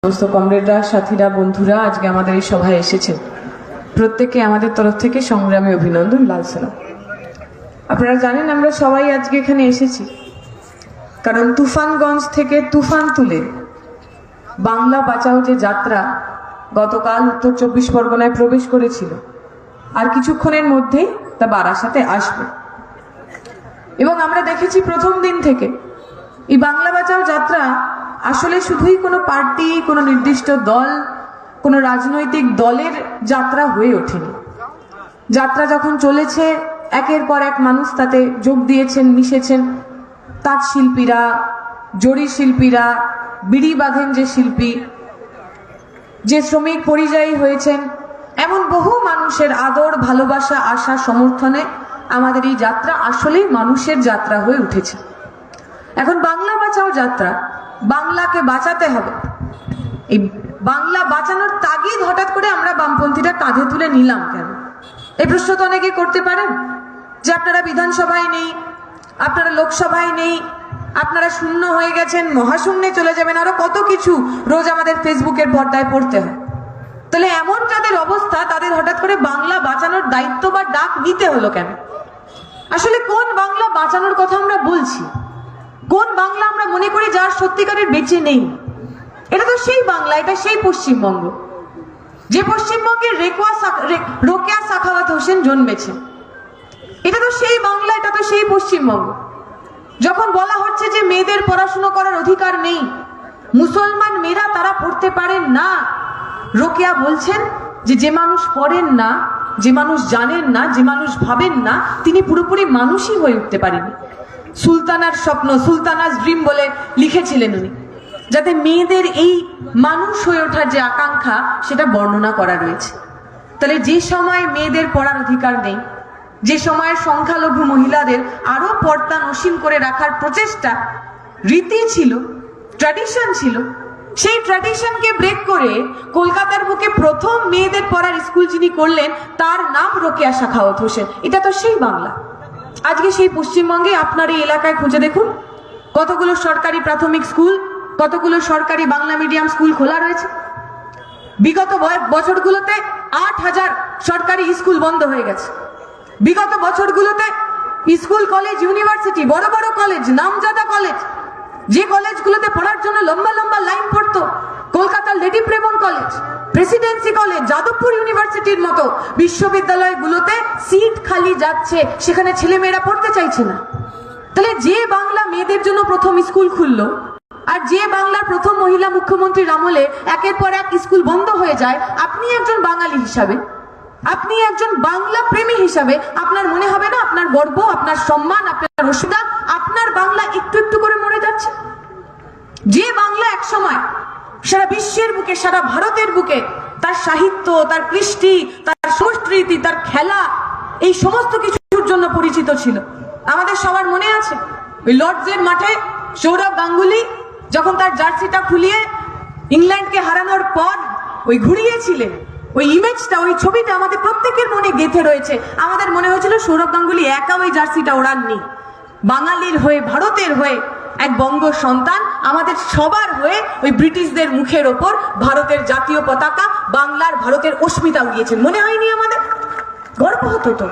সমস্ত কমরেডরা, সাথীরা, বন্ধুরা আজকে আমাদের এই সভায় এসেছেন, প্রত্যেককে আমাদের তরফ থেকে সংগ্রামী অভিনন্দন, লাল সালাম। আপনারা জানেন আমরা সবাই আজকে এখানে এসেছি কারণ তুফানগঞ্জ থেকে তুফান তুলে বাংলা বাঁচাও যে যাত্রা গতকাল উত্তর 24 পরগনায় প্রবেশ করেছিল, আর কিছুক্ষণের মধ্যেই তা বারাসাতে আসবে। এবং আমরা দেখেছি প্রথম দিন থেকে এই বাংলা বাঁচাও যাত্রা আসলে শুধুই কোনো পার্টি, কোনো নির্দিষ্ট দল, কোনো রাজনৈতিক দলের যাত্রা হয়ে ওঠেনি। যাত্রা যখন চলেছে একের পর এক মানুষ তাতে যোগ দিয়েছেন, মিশেছেন। তাঁত শিল্পীরা, জরি শিল্পীরা, বিড়ি বাঁধেন যে শিল্পী, যে শ্রমিক পরিযায়ী হয়েছেন, এমন বহু মানুষের আদর, ভালোবাসা, আশা, সমর্থনে আমাদের এই যাত্রা আসলেই মানুষের যাত্রা হয়ে উঠেছে। এখন বাংলা বাঁচাও যাত্রা, বাংলাকে বাঁচাতে হবে। এই বাংলা বাঁচানোর তাগিদ হঠাৎ করে আমরা বামপন্থীরা কাঁধে তুলে নিলাম কেন? এই প্রশ্ন তো অনেকে করতে পারেন যে আপনারা বিধানসভায় নেই, আপনারা লোকসভায় নেই, আপনারা শূন্য হয়ে গেছেন, মহাশূন্যে চলে যাবেন, আরো কত কিছু রোজ আমাদের ফেসবুকের পর্দায় পড়তে হয়। তাহলে এমন যাদের অবস্থা তাদের হঠাৎ করে বাংলা বাঁচানোর দায়িত্ব বা ডাক নিতে হলো কেন? আসলে কোন বাংলা বাঁচানোর কথা আমরা বলছি? কোন বাংলা আমরা মনে করি যার সত্যিকারের বেঁচে নেই? এটা তো সেই বাংলা, এটা সেই পশ্চিমবঙ্গ, যে পশ্চিমবঙ্গের রোকেয়া সাখাওয়াত হোসেন জন্মেছে। এটা তো সেই বাংলা, এটা তো সেই পশ্চিমবঙ্গ। যখন বলা হচ্ছে যে মেয়েদের পড়াশুনো করার অধিকার নেই, মুসলমান মেয়েরা তারা পড়তে পারেন না, রোকেয়া বলছেন যে মানুষ পড়েন না, যে মানুষ জানেন না, যে মানুষ ভাবেন না, তিনি পুরোপুরি মানুষই হয়ে উঠতে পারেনি। সুলতানার স্বপ্ন, সুলতানাস ড্রিম বলে লিখেছিলেন উনি, যাতে মেয়েদের এই মানুষ হয়ে ওঠার যে আকাঙ্ক্ষা সেটা বর্ণনা করা রয়েছে। তাহলে যে সময় মেয়েদের পড়ার অধিকার নেই, যে সময়ের সংখ্যালঘু মহিলাদের আরো পর্দা নসীম করে রাখার প্রচেষ্টা, রীতি ছিল, ট্র্যাডিশন ছিল, সেই ট্র্যাডিশনকে ব্রেক করে কলকাতার বুকে প্রথম মেয়েদের পড়ার স্কুল যিনি করলেন তার নাম রোকেয়া সাখাওয়াত হোসেন। এটা তো সেই বাংলা। আজকে সেই পশ্চিমবঙ্গে আপনার এই এলাকায় খুঁজে দেখুন কতগুলো সরকারি প্রাথমিক স্কুল, কতগুলো সরকারি বাংলা মিডিয়াম স্কুল খোলা রয়েছে। বিগত বছরগুলোতে 8000 সরকারি স্কুল বন্ধ হয়ে গেছে। বিগত বছরগুলোতে স্কুল, কলেজ, ইউনিভার্সিটি, বড় বড় কলেজ, নামজাদা কলেজ, যে কলেজগুলোতে পড়ার জন্য লম্বা লম্বা লাইন পড়তো, কলকাতার লেডি প্রেমন কলেজ, প্রেসিডেন্সি কলেজ, যাদবপুর ইউনিভার্সিটির মতো বিশ্ববিদ্যালয়গুলোতে সিট খালি যাচ্ছে, সেখানে ছেলেমেয়েরা পড়তে চাইছে না। তাহলে যে বাংলা মেয়েদের জন্য প্রথম স্কুল খুললো, আর যে বাংলার প্রথম মহিলা মুখ্যমন্ত্রীর আমলে একের পর এক স্কুল বন্ধ হয়ে যায়, আপনি একজন বাঙালি হিসাবে, আপনি একজন বাংলা প্রেমী হিসাবে আপনার মনে হবে না আপনার গর্ব, আপনার সম্মান, আপনার অসুবিধা, আপনার বাংলা একটু একটু করে মরে যাচ্ছে? যে বাংলা একসময় সারা বিশ্বের বুকে, সারা ভারতের বুকে তার সাহিত্য, তার কৃষ্টি, তার সংস্কৃতি, তার খেলা, এই সমস্ত কিছুর জন্য পরিচিত ছিল। আমাদের সবার মনে আছে ওই লর্ডসের মাঠে সৌরভ গাঙ্গুলি যখন তার জার্সিটা খুলিয়ে ইংল্যান্ডকে হারানোর পর ওই ঘুরিয়েছিলেন, ওই ইমেজটা, ওই ছবিটা আমাদের প্রত্যেকের মনে গেঁথে রয়েছে। আমাদের মনে হয়েছিল সৌরভ গাঙ্গুলি একা ওই জার্সিটা ওড়াননি, বাঙালির হয়ে, ভারতের হয়ে এক বঙ্গ সন্তান আমাদের সবার হয়ে ওই ব্রিটিশদের মুখের ওপর ভারতের জাতীয় পতাকা, বাংলার, ভারতের অস্মিতা উড়িয়েছেন। মনে হয়নি আমাদের? গর্ব হতো তো।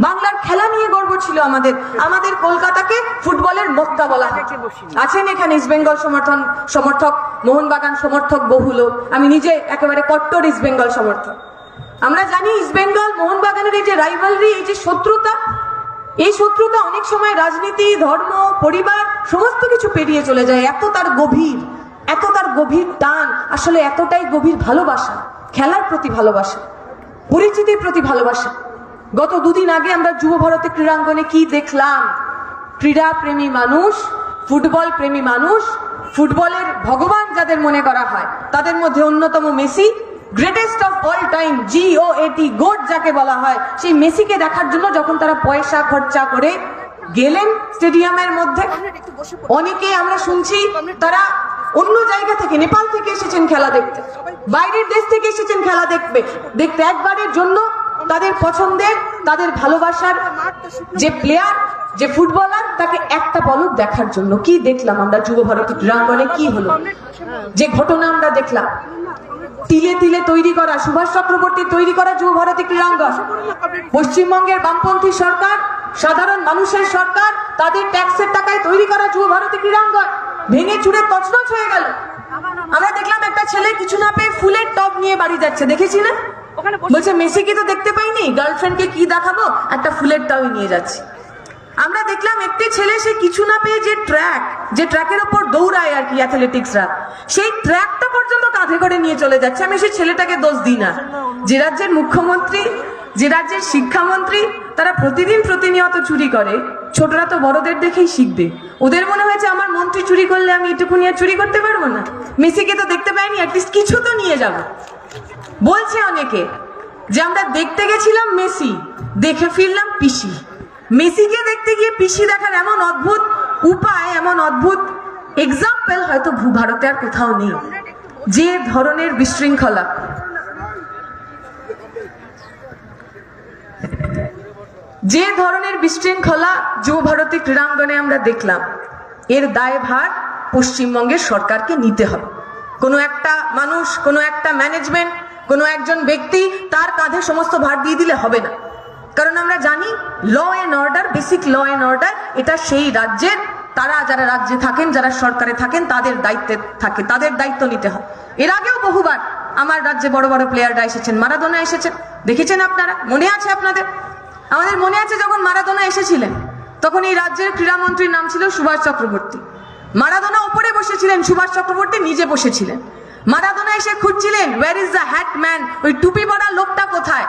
বাংলার খেলা নিয়ে গর্ব ছিল আমাদের। আমাদের কলকাতাকে ফুটবলের মক্কা বলা হয়। আছেন এখানে ইস্ট বেঙ্গল সমর্থক, মোহনবাগান সমর্থক বহু লোক। আমি নিজে একেবারে কট্টর ইস্ট বেঙ্গল সমর্থক। আমরা জানি ইস্ট বেঙ্গল মোহনবাগানের এই যে রাইভালরি, এই যে শত্রুতা, এই শত্রুতা অনেক সময় রাজনীতি, ধর্ম, পরিবার সমস্ত কিছু পেরিয়ে চলে যায়। এত তার গভীর, এত তার গভীর টান, আসলে এতটাই গভীর ভালোবাসা, খেলার প্রতি ভালোবাসা, পরিচিতির প্রতি ভালোবাসা। গত দুদিন আগে আমরা যুব ভারতে ক্রীড়াঙ্গনে কি দেখলাম? ক্রীড়া প্রেমী মানুষ, ফুটবল প্রেমী মানুষ, ফুটবলের ভগবান যাদের মনে করা হয় তাদের মধ্যে অন্যতম Messi, greatest of all time, GOAT, goat যাকে বলা হয়, সেই মেসিকে দেখার জন্য যখন তারা পয়সা খরচা করে গেলেন স্টেডিয়ামের মধ্যে, অনেকে আমরা শুনছি তারা অন্য জায়গা থেকে, নেপাল থেকে এসেছেন খেলা দেখতে, বাইরের দেশ থেকে এসেছেন খেলা দেখতে, একবারের জন্য তাদের পছন্দের, তাদের ভালোবাসার যে প্লেয়ার, যে ফুটবলার, তাকে একটা পলক দেখার জন্য। কি দেখলাম আমরা যুব ভারতী ক্রীড়াঙ্গনে? কি হলো? যে ঘটনা আমরা দেখলাম, তিলে তিলে তৈরি করা, সুভাষ চক্রবর্তী তৈরি করা যুব ভারতী ক্রীড়াঙ্গন, পশ্চিমবঙ্গের বামপন্থী সরকার, সাধারণ মানুষের সরকার, তাদের ট্যাক্সের টাকায় তৈরি করা যুব ভারতী ক্রীড়াঙ্গন ভেঙে চুরে তছনছ হয়ে গেল। আমরা দেখলাম একটা ছেলে কিছু না পেয়ে ফুলের টব নিয়ে বাড়ি যাচ্ছে, দেখেছি না? বলছে মেসিকে তো দেখতে পাইনি, গার্লফ্রেন্ডকে কি দেখাবো, একটা ফুলের টব নিয়ে যাচ্ছে। আমরা দেখলাম একটি ছেলে, সে কিছু না পেয়ে যে ট্র্যাকের ওপর দৌড়ায় আর কি অ্যাথলেটিক্সরা, সেই ট্র্যাকটা পর্যন্ত কাঁধে করে নিয়ে চলে যাচ্ছে। আমি সেই ছেলেটাকে দোষ দিই না। যে রাজ্যের মুখ্যমন্ত্রী, যে রাজ্যের শিক্ষামন্ত্রী, তারা প্রতিনিয়ত চুরি করে, ছোটরা তো বড়দের দেখেই শিখবে। ওদের মনে হয়েছে আমার মন্ত্রী চুরি করলে আমি এটুকু নিয়ে চুরি করতে পারবো না, মেসিকে তো দেখতে পাইনি, অ্যাটলিস্ট কিছু তো নিয়ে যাব। বলছে অনেকে যে আমরা দেখতে গেছিলাম মেসি, দেখে ফিরলাম পিসি। মেসিকে দেখতে গিয়ে পিসি দেখার এমন অদ্ভুত উপায়, এমন অদ্ভুত এক্সাম্পল হয়তো ভারতে আর কোথাও নেই। যে ধরনের বিশৃঙ্খলা, যে ধরনের বিশৃঙ্খলা যুব ভারতী ক্রীড়াঙ্গনে আমরা দেখলাম, এর দায়ভার পশ্চিমবঙ্গের সরকারকে নিতে হবে। কোনো একটা মানুষ, কোনো একটা ম্যানেজমেন্ট, কোনো একজন ব্যক্তি তার কাঁধে সমস্ত ভার দিয়ে দিলে হবে না। কারণ আমরা জানি law and order, basic law and order, এটা সেই রাজ্যের, তারা যারা রাজ্যে থাকেন, যারা সরকারে থাকেন, তাদের দায়িত্বে থাকে, তাদের দায়িত্ব নিতে হয়। এর আগেও বহুবার আমার রাজ্যে বড় বড় প্লেয়াররা এসেছেন, মারাদোনা এসেছেন, দেখেছেন আপনারা, মনে আছে আপনাদের? আমাদের মনে আছে যখন মারাদোনা এসেছিলেন, তখন এই রাজ্যের ক্রীড়ামন্ত্রীর নাম ছিল সুভাষ চক্রবর্তী। মারাদোনা উপরে বসেছিলেন, সুভাষ চক্রবর্তী নিচে বসেছিলেন। মারাদোনা এসে খুঁজছিলেন where is the hat man, ওই টুপি পরা লোকটা কোথায়।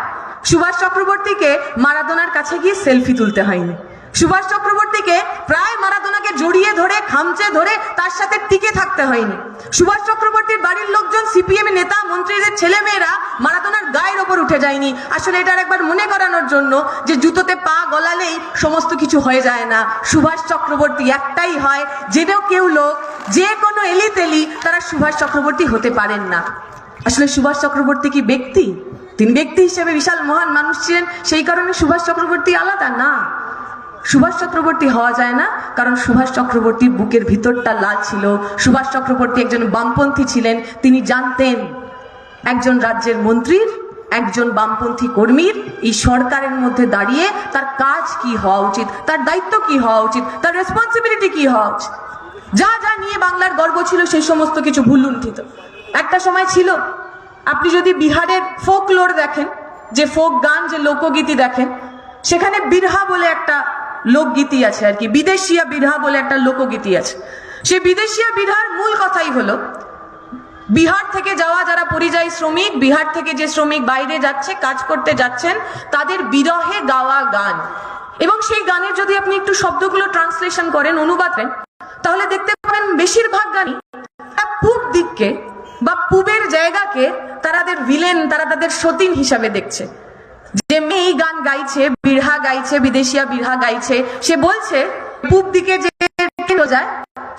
সুভাষ চক্রবর্তীকে মারাদোনার কাছে গিয়ে সেলফি তুলতে হয়নি। সুভাষ চক্রবর্তীকে প্রায় মারাদোনাকে জড়িয়ে ধরে, খামচে ধরে তার সাথে টিকে থাকতে হয়নি। সুভাষ চক্রবর্তীর বাড়ির লোকজন, সিপিএম নেতা, মন্ত্রীদের ছেলে মেয়েরা মারাদোনার গায়ের ওপর উঠে যায়নি। আসলে এটার একবার মনে করানোর জন্য যে জুতোতে পা গলালেই সমস্ত কিছু হয়ে যায় না। সুভাষ চক্রবর্তী একটাই হয়, জেনেও কেউ লোক, যে কোনো এলিতেলি, তারা সুভাষ চক্রবর্তী হতে পারেন না। আসলে সুভাষ চক্রবর্তী কি ব্যক্তি? তিনি ব্যক্তি হিসেবে বিশাল মহান মানুষ ছিলেন, সেই কারণে সুভাষ চক্রবর্তী আলাদা না। সুভাষ চক্রবর্তী হওয়া যায় না, কারণ সুভাষ চক্রবর্তীর বুকের ভিতরটা লাল ছিল। সুভাষ চক্রবর্তী একজন বামপন্থী ছিলেন। তিনি জানতেন একজন রাজ্যের মন্ত্রীর, একজন বামপন্থী কর্মীর এই সরকারের মধ্যে দাঁড়িয়ে তার কাজ কি হওয়া উচিত, তার দায়িত্ব কি হওয়া উচিত, তার রেসপন্সিবিলিটি কি হওয়া উচিত। যা যা নিয়ে বাংলার গর্ব ছিল, সেই সমস্ত কিছু ভুলুণ্ঠিত। একটা সময় ছিল, আপনি যদি বিহারের ফোকলোর দেখেন, যে ফোক গান, যে লোকগীতি দেখেন, সেখানে বিরহা বলে একটা লোকগীতি আছে আর কি, বিদেশিয়া বিরহা বলে একটা লোকগীতি আছে। সে বিদেশিয়া বিরহার মূল কথাই হলো, বিহার থেকে যাওয়া যারা পরিযায়ী শ্রমিক, বিহার থেকে যে শ্রমিক বাইরে যাচ্ছে, কাজ করতে যাচ্ছেন, তাদের বিরহে গাওয়া গান। এবং সেই গানের যদি আপনি একটু শব্দগুলো ট্রান্সলেশন করেন, অনুবাদ করেন, তাহলে দেখতে পাবেন বেশিরভাগ গানই পূব দিককে বা পূবের জায়গাকে তাদের ভিলেন, তারা তাদের সতীন হিসাবে দেখছে। যে মেয়ে এই গান গাইছে, বিরহা গাইছে, বিদেশিয়া বিরহা গাইছে, সে বলছে পূব দিকে যে ট্রেন যায়,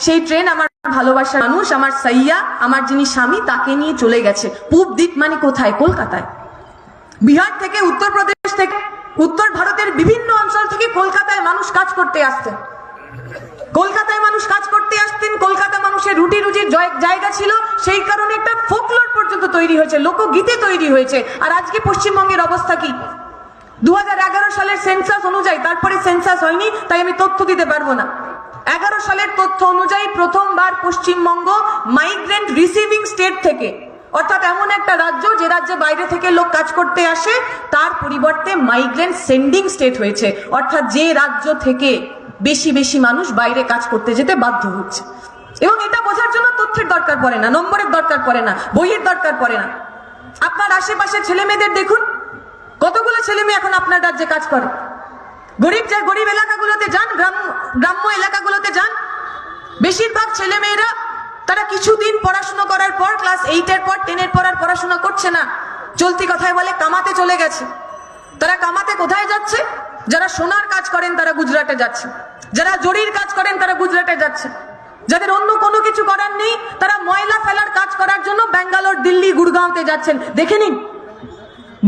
সেই ট্রেন আমার ভালোবাসার মানুষ, আমার সাইয়া, আমার যিনি স্বামী, তাকে নিয়ে চলে গেছে। পূব দিক মানে কোথায়? কলকাতায়। বিহার থেকে, উত্তরপ্রদেশ থেকে, উত্তর ভারতের বিভিন্ন অঞ্চল থেকে কলকাতায় মানুষ কাজ করতে আসতেন। কলকাতায় মানুষ কাজ করতে আসতেন, কলকাতা মানুষের রুটি রুজির জায়গা ছিল, সেই কারণে একটা ফোকলোর পর্যন্ত তৈরি হয়েছে, লোকগীতি তৈরি হয়েছে। আর আজকে পশ্চিমবঙ্গের অবস্থা কি? 2011 সালের সেন্সাস অনুযায়ী, তারপরে সেন্সাস হয়নি তাই আমি তথ্য দিতে পারবো না, 11 সালের তথ্য অনুযায়ী প্রথমবার পশ্চিমবঙ্গ মাইগ্রেন্ট রিসিভিং স্টেট থেকে, অর্থাৎ এমন একটা রাজ্য যে রাজ্যে বাইরে থেকে লোক কাজ করতে আসে, তার পরিবর্তে মাইগ্রেন্ট সেন্ডিং স্টেট হয়েছে। অর্থাৎ যে রাজ্য থেকে বেশি বেশি মানুষ বাইরে কাজ করতে যেতে বাধ্য হচ্ছে। এবং এটা বোঝার জন্য তথ্যের দরকার পড়ে না, নম্বরের দরকার পড়ে না, বইয়ের দরকার পড়ে না। আপনার আশেপাশে ছেলে মেয়েদের দেখুন, কতগুলো ছেলে মেয়ে এখন আপনার রাজ্যে কাজ করে। গরিব এলাকাগুলোতে যান, গ্রাম্য এলাকাগুলোতে যান, বেশিরভাগ ছেলে মেয়েরা তারা কিছুদিন পড়াশোনা করার পর, ক্লাস 8-এর পর, 10-এর পর আর পড়াশোনা করছে না, চলতি কথায় বলে কামাতে চলে গেছে। তারা কামাতে কোথায় যাচ্ছে? যারা সোনার কাজ করেন তারা গুজরাটে যাচ্ছে, যারা জরির কাজ করেন তারা গুজরাটে যাচ্ছে, যাদের অন্য কোনো কিছু করার নেই তারা ময়লা ফেলার কাজ করার জন্য ব্যাঙ্গালোর, দিল্লি, গুড়গাঁওতে যাচ্ছেন। দেখে নিন,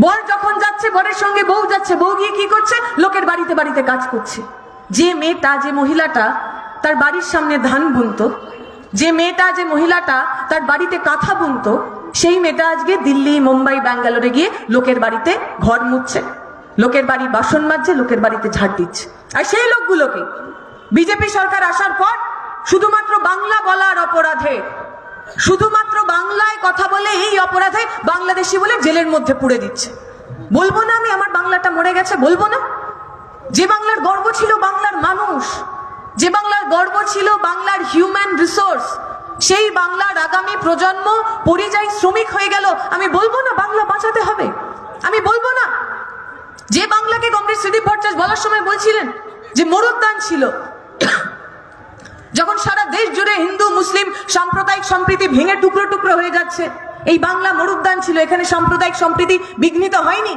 বর যখন যাচ্ছে, বরের সঙ্গে বউ যাচ্ছে, বউ গিয়ে কি করছে? লোকের বাড়িতে বাড়িতে কাজ করছে। যে মেয়েটা, যে মহিলাটা তার বাড়ির সামনে ধান বুনতো, যে মেয়েটা, যে মহিলাটা তার বাড়িতে কাঁথা বুনতো, সেই মেয়েটা আজকে দিল্লি, মুম্বাই, ব্যাঙ্গালোরে গিয়ে লোকের বাড়িতে ঘর মুছছে, লোকের বাড়ি বাসন মাজছে, লোকের বাড়িতে ঝাড় দিচ্ছে। আর সেই লোকগুলোকে বিজেপি সরকার আসার পর শুধুমাত্র বাংলা বলার অপরাধে, শুধুমাত্র বাংলায় কথা বলে এই অপরাধে বাংলাদেশি বলে জেলের মধ্যে পুড়ে দিচ্ছে। বলবো না আমি আমার বাংলাটা মরে গেছে? বলবো না? যে বাংলার গর্ব ছিল বাংলার মানুষ, যে বাংলার গর্ব ছিল বাংলার হিউম্যান রিসোর্স, সেই বাংলার আগামী প্রজন্ম পরিযায়ী শ্রমিক হয়ে গেল। আমি বলবো না বাংলা বাঁচাতে হবে? আমি বলবো না? যে বাংলাকে কমরেড সুদীপ ভট্টাচার্য বলার সময় বলছিলেন যে মরুদ্যান ছিল, যখন সারা দেশ জুড়ে হিন্দু মুসলিম সাম্প্রদায়িক সম্প্রীতি ভেঙে টুকরো টুকরো হয়ে যাচ্ছে, এই বাংলা মরুদ্যান ছিল, এখানে সাম্প্রদায়িক সম্প্রীতি বিঘ্নিত হয়নি।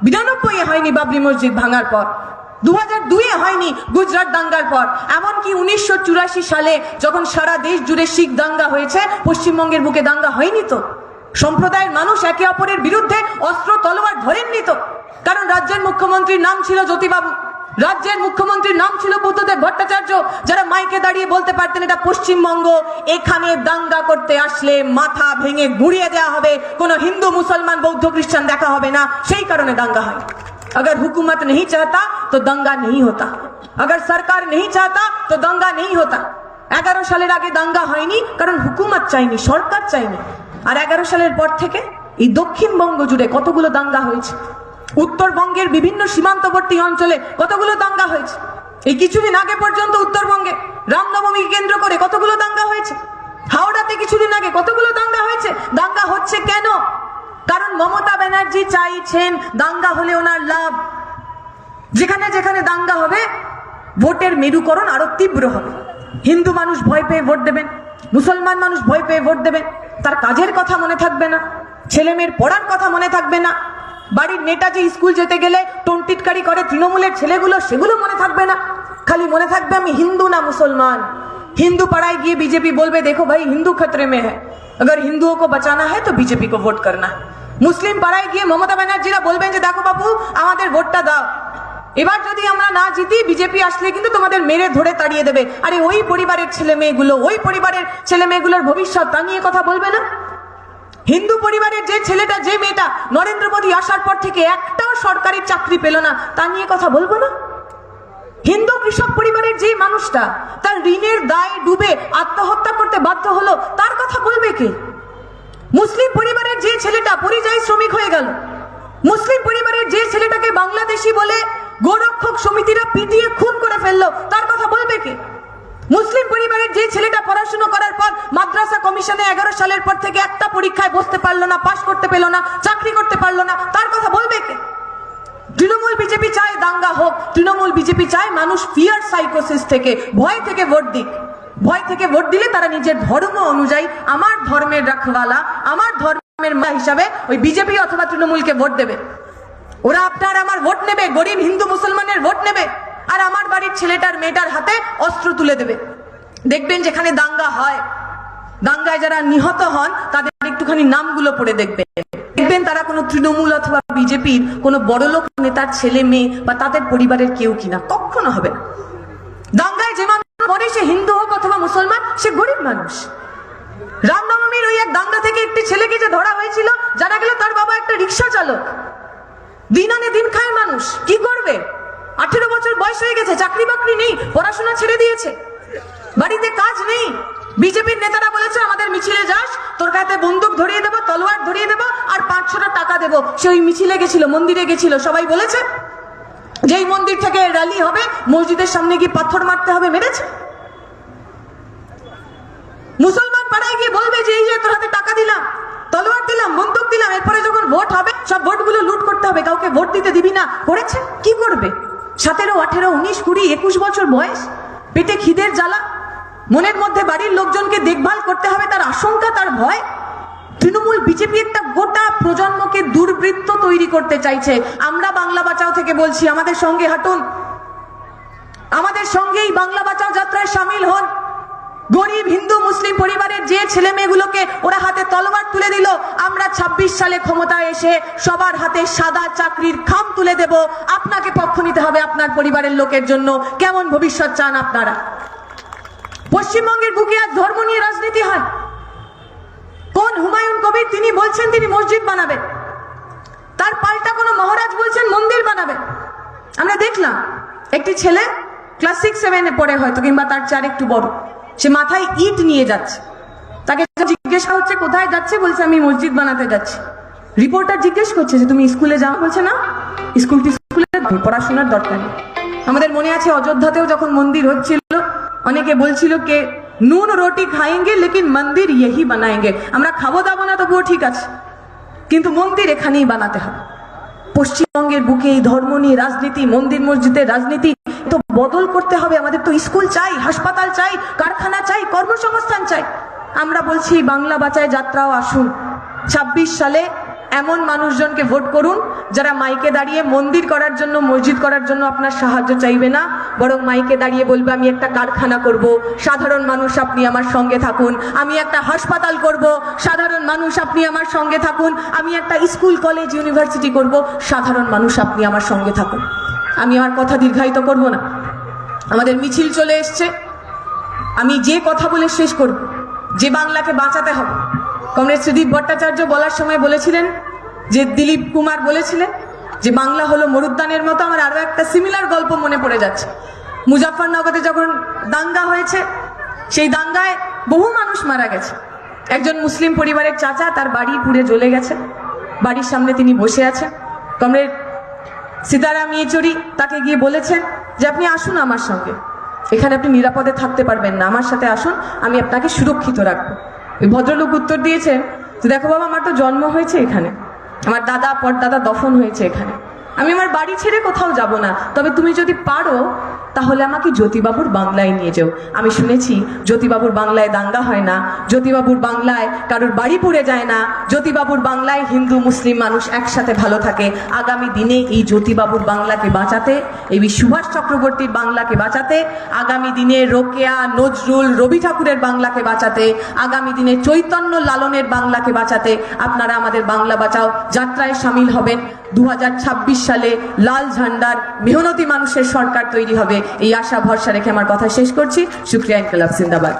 92-এ হয়নি বাবরি মসজিদ ভাঙার পর, 2002-এ হয়নি গুজরাট দাঙ্গার পর, এমনকি 1984 সালে যখন সারা দেশ জুড়ে শিখ দাঙ্গা হয়েছে, পশ্চিমবঙ্গের বুকে দাঙ্গা হয়নি তো? সম্প্রদায়ের মানুষ একে অপরের বিরুদ্ধে অস্ত্র তলোয়ার ধরেননি তো? কারণ রাজ্যের মুখ্যমন্ত্রীর নাম ছিল জ্যোতিবাবু, রাজ্যের মুখ্যমন্ত্রীর নাম ছিল বুদ্ধদেব ভট্টাচার্য, যারা মাইকে দাঁড়িয়ে বলতে পারতেন এটা পশ্চিমবঙ্গ, এখানে দাঙ্গা করতে আসলে মাথা ভেঙে গুড়িয়ে দেওয়া হবে, কোনো হিন্দু মুসলমান বৌদ্ধ খ্রিস্টান দেখা হবে না, সেই কারণে দাঙ্গা হয়। अगर हुकूमत नहीं चाहता तो दंगा नहीं होता, अगर सरकार नहीं चाहता तो दंगा नहीं होता। 11 সালের আগে দাঙ্গা হয়নি কারণ হুকুমত চাইনি, সরকার চাইনি। আর 11 সালের পর থেকে এই দক্ষিণবঙ্গ জুড়ে কতগুলো দাঙ্গা হয়েছে, উত্তরবঙ্গের বিভিন্ন সীমান্তবর্তী অঞ্চলে কতগুলো দাঙ্গা হয়েছে। এই কিছুদিন আগে পর্যন্ত উত্তরবঙ্গে রামনবমীকে কেন্দ্র করে কতগুলো দাঙ্গা হয়েছে, হাওড়াতে কিছুদিন আগে কতগুলো দাঙ্গা হয়েছে। দাঙ্গা হচ্ছে কেন? কারণ মমতা ব্যানার্জি চাইছেন দাঙ্গা হলে ওনার লাভ। যেখানে যেখানে দাঙ্গা হবে ভোটের মেরুকরণ আরো তীব্র হবে, হিন্দু মানুষ ভয় পেয়ে ভোট দেবেন, মুসলমান মানুষ ভয় পেয়ে ভোট দেবেন, তার কাজের কথা মনে থাকবে না, ছেলে মেয়ের পড়ার কথা মনে থাকবে না, বাড়ির মেয়েটা যে স্কুল যেতে গেলে টোনটিটকারি করে তৃণমূলের ছেলেগুলো, সেগুলো মনে থাকবে না। খালি মনে থাকবে আমি হিন্দু না মুসলমান। हिंदू पढ़ाई गए बीजेपी बोलबे देखो भाई हिंदू खतरे में है, अगर हिंदुओं को बचाना है तो बीजेपी को वोट करना है। মুসলিম পাড়ায় গিয়ে মমতা ব্যানার্জিরা বলবেন যে দেখো বাবু আমাদের ভোটটা দাও, এবার যদি আমরা না জিতি বিজেপি আসলে কিন্তু তোমাদের মেরে ধরে তাড়িয়ে দেবে। আরে ওই পরিবারের ছেলে মেয়েগুলো, ওই পরিবারের ছেলে মেয়েগুলোর ভবিষ্যৎ তা নিয়ে কথা বলবে না? হিন্দু পরিবারের যে ছেলেটা, যে মেয়েটা নরেন্দ্র মোদী আসার পর থেকে একটাও সরকারি চাকরি পেল না, তা নিয়ে কথা বলবো না? হিন্দু কৃষক পরিবারের যে মানুষটা তার ঋণের দায়ে ডুবে আত্মহত্যা করতে বাধ্য হলো, তার কথা বলবে কে? মুসলিম পরিবারের যে ছেলেটা পরিযায়ী শ্রমিক হয়ে গেল, মুসলিম পরিবারের যে ছেলেটাকে বাংলাদেশি বলে গোরক্ষক সমিতিরা পিটিয়ে খুন করে ফেললো, তার কথা বলবে কে? মুসলিম পরিবারের যে ছেলেটা পড়াশোনা করার পর মাদ্রাসা কমিশনে 11 সালের পর থেকে একটা পরীক্ষায় বসতে পারলো না, পাশ করতে পেল না, চাকরি করতে পারলো না, তার কথা বলবে কে? তৃণমূল বিজেপি চায় দাঙ্গা হোক, তৃণমূল বিজেপি চায় মানুষ ফিয়ার সাইকোসিস থেকে, ভয় থেকে ভোট দিক। ভয় থেকে ভোট দিলে তারা নিজের ধর্ম অনুযায়ী, আমার ধর্মের রাখওয়ালা, আমার ধর্মের মা হিসাবে ওই বিজেপি অথবা তৃণমূলকে ভোট দেবে। ওরা আপনার আমার ভোট নেবে, গরিব হিন্দু মুসলমানের ভোট নেবে, আর আমার বাড়ির ছেলেটার মেয়েটার হাতে অস্ত্র তুলে দেবে। দেখবেন যেখানে দাঙ্গা হয়, দাঙ্গায় যারা নিহত হন তাদের একটুখানি নামগুলো পড়ে দেখবেন, দেখবেন তারা কোনো তৃণমূল অথবা বিজেপির কোনো বড়লোক নেতার ছেলে মেয়ে বা তাদের পরিবারের কেউ কিনা, কখনো হবে না। দাঙ্গায় যে মানুষ মরে সে হিন্দু হোক অথবা মুসলমান, সে গরিব মানুষ। রামনবমীর ওই এক দাঙ্গা থেকে একটি ছেলেকে যে ধরা হয়েছিল, জানা গেল তার বাবা একটা রিক্সা চালক, দিন আনে দিন খায় মানুষ, কি করবে? 18 বছর বয়স হয়ে গেছে, চাকরি বাকরি নেই, পড়াশোনা ছেড়ে দিয়েছে, বাড়িতে কাজ নেই। বিজেপির নেতারা বলেছে আমাদের মিছিলে যাস, তোর কাছে বন্দুক ধরিয়ে দেবো, তলোয়ার ধরিয়ে দেবো, আর 500 টাকা দেবো। সে ওই মিছিলে গেছিল, মন্দিরে গেছিল, সবাই বলেছে যেই মন্দির থেকে র্যালি হবে মসজিদের সামনে গিয়ে পাথর মারতে হবে, মেরেছে। মুসলমান পাড়ায় গিয়ে বলবে যে এই যে তোর হাতে টাকা দিলাম, তলোয়ার দিলাম, বন্দুক দিলাম, এরপরে যখন ভোট হবে সব ভোটগুলো লুট করতে হবে, কাউকে ভোট দিতে দিবি না। করেছে, কি করবে? 17, 18, 19, 20, 21 বছর বয়স, পেটে খিদের জ্বালা, মনের মধ্যে বাড়ির লোকজনকে দেখভাল করতে হবে, তার আশঙ্কা, তার ভয়। তৃণমূল বিজেপি একটা গোটা প্রজন্মকে দুর্বৃত্ত তৈরি করতে চাইছে। আমরা বাংলা বাঁচাও থেকে বলছি আমাদের সঙ্গে হাঁটুন, আমাদের সঙ্গেই বাংলা বাঁচাও যাত্রায় সামিল হন। গরিব হিন্দু মুসলিম পরিবারের যে ছেলে মেয়েগুলোকে ওরা হাতে তলোয়ার তুলে দিল, আমরা 26 সালে ক্ষমতায় এসে সবার হাতে সাদা চাকরির খাম তুলে দেব। আপনাকে পক্ষ নিতে হবে আপনার পরিবারের লোকের জন্য। কেমন ভবিষ্যৎ চান আপনারা? পশ্চিমবঙ্গের বুকে আজ ধর্ম নিয়ে রাজনীতি হয়। কোন হুমায়ুন কবির তিনি বলছেন তিনি মসজিদ বানাবেন, তার পাল্টা কোনো মহারাজ বলছেন মন্দির বানাবেন। আমরা দেখলাম একটি ছেলে ক্লাস 6-7-এ পড়ে হয়তো, কিংবা তার চার একটু বড়, সে মাথায় ইট নিয়ে যাচ্ছে। তাকে জিজ্ঞাসা হচ্ছে কোথায় যাচ্ছে, বলছে আমি মসজিদ বানাতে যাচ্ছি। রিপোর্টার জিজ্ঞেস করছে যে তুমি স্কুলে যাও, বলছে না, স্কুলে পড়াশোনার দরকার নেই। আমাদের মনে আছে অযোধ্যাতেও যখন মন্দির হচ্ছিল, অনেকে বলছিল কে নুন রুটি খাएंगे लेकिन মন্দির यही बनाएंगे। আমরা খাবো দাবো না তবুও ঠিক আছে, কিন্তু মন্দির এখানেই বানাতে হবে। পশ্চিমবঙ্গের বুকে এই ধর্ম নিয়ে রাজনীতি, মন্দির মসজিদের রাজনীতি তো বদল করতে হবে। আমাদের তো স্কুল চাই, হাসপাতাল চাই, কারখানা চাই, কর্মসংস্থান চাই। আমরা বলছি বাংলা বাঁচায় যাত্রাও আসুন। 26 সালে এমন মানুষজনকে ভোট করুন যারা মাইকে দাঁড়িয়ে মন্দির করার জন্য, মসজিদ করার জন্য আপনার সাহায্য চাইবে না, বরং মাইকে দাঁড়িয়ে বলবে আমি একটা কারখানা করব, সাধারণ মানুষ আপনি আমার সঙ্গে থাকুন। আমি একটা হাসপাতাল করব, সাধারণ মানুষ আপনি আমার সঙ্গে থাকুন। আমি একটা স্কুল কলেজ ইউনিভার্সিটি করব, সাধারণ মানুষ আপনি আমার সঙ্গে থাকুন। আমি আমার কথা দীর্ঘায়িত করব না, আমাদের মিছিল চলে এসছে। আমি যে কথা বলে শেষ করব, যে বাংলাকে বাঁচাতে হবে। কমরেড সুদীপ ভট্টাচার্য বলার সময় বলেছিলেন, যে দিলীপ কুমার বলেছিলেন যে বাংলা হলো মরুদ্যানের মতো। আমার আরো একটা সিমিলার গল্প মনে পড়ে যাচ্ছে। মুজাফফরনগরে যখন দাঙ্গা হয়েছে, সেই দাঙ্গায় বহু মানুষ মারা গেছে। একজন মুসলিম পরিবারের চাচা, তার বাড়ি পুড়ে জ্বলে গেছে, বাড়ির সামনে তিনি বসে আছেন। কমরেড সীতারাম ইয়েচুরি তাকে গিয়ে বলেছেন যে আপনি আসুন আমার সঙ্গে, এখানে আপনি নিরাপদে থাকতে পারবেন না, আমার সাথে আসুন, আমি আপনাকে সুরক্ষিত রাখবো। ওই ভদ্রলোক উত্তর দিয়েছেন যে দেখো বাবা, আমার তো জন্ম হয়েছে এখানে, আমার দাদা পরদাদা দফন হয়েছে এখানে, আমি আমার বাড়ি ছেড়ে কোথাও যাব না, তবে তুমি যদি পারো তাহলে আমাকে জ্যোতিবাবুর বাংলায় নিয়ে যাও। আমি শুনেছি জ্যোতিবাবুর বাংলায় দাঙ্গা হয় না, জ্যোতিবাবুর বাংলায় কারোর বাড়ি পুড়ে যায় না, জ্যোতিবাবুর বাংলায় হিন্দু মুসলিম মানুষ একসাথে ভালো থাকে। আগামী দিনে এই জ্যোতিবাবুর বাংলাকে বাঁচাতে, এই সুভাষ চক্রবর্তীর বাংলাকে বাঁচাতে, আগামী দিনে রোকেয়া, নজরুল, রবি ঠাকুরের বাংলাকে বাঁচাতে, আগামী দিনে চৈতন্য লালনের বাংলাকে বাঁচাতে আপনারা আমাদের বাংলা বাঁচাও যাত্রায় সামিল হবেন। 2026 সালে লাল ঝান্ডার মেহনতি মানুষের সরকার তৈরি হবে, এই আশা ভরসা রেখে আমার কথা শেষ করছি। শুকরিয়া, ইনকলাব জিন্দাবাদ।